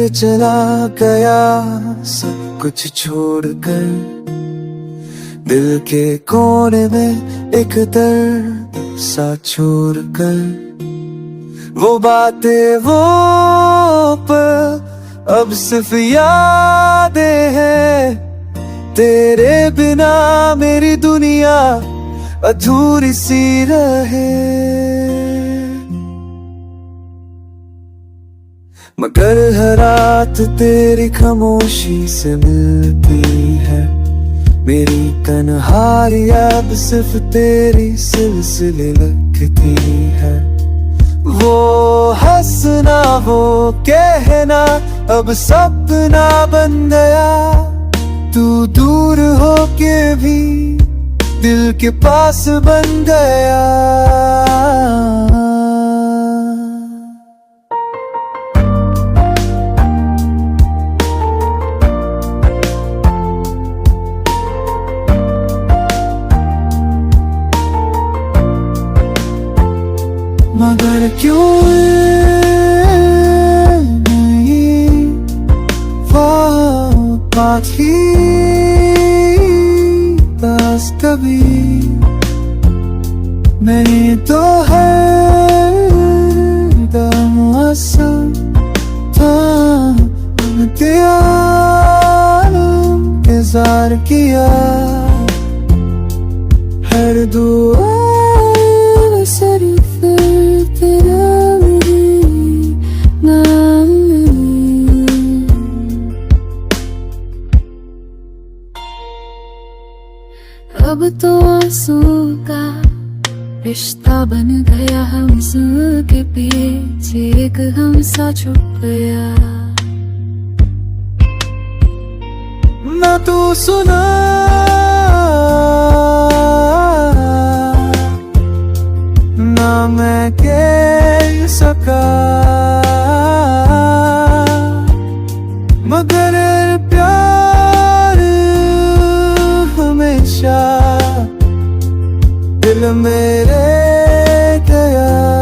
मगर चला गया सब कुछ छोड़कर। दिल के कोने में एक दर्द सा छोड़कर। वो बातें वो पल अब सिर्फ यादें हैं। तेरे बिना मेरी दुनिया अधूरी सी रहे। मगर हर रात तेरी खामोशी से मिलती है। मेरी तन्हाई अब सिर्फ तेरी सिलसिले लगती है। वो हंसना वो कहना अब सपना बन गया। तू दूर होके भी दिल के पास बन गया। मगर क्यों नहीं वो बात ही बस कभी। नहीं तो हर दम आसान था। दिया इंतजार किया हर दुआ सिर्फ तेरा नाम। अब तो आंसू का रिश्ता बन गया। हम के पीछे एक हम सा छुप गया। ना तू सुना ना मैं कह सका। मगर प्यार हमेशा दिल मेरे गया।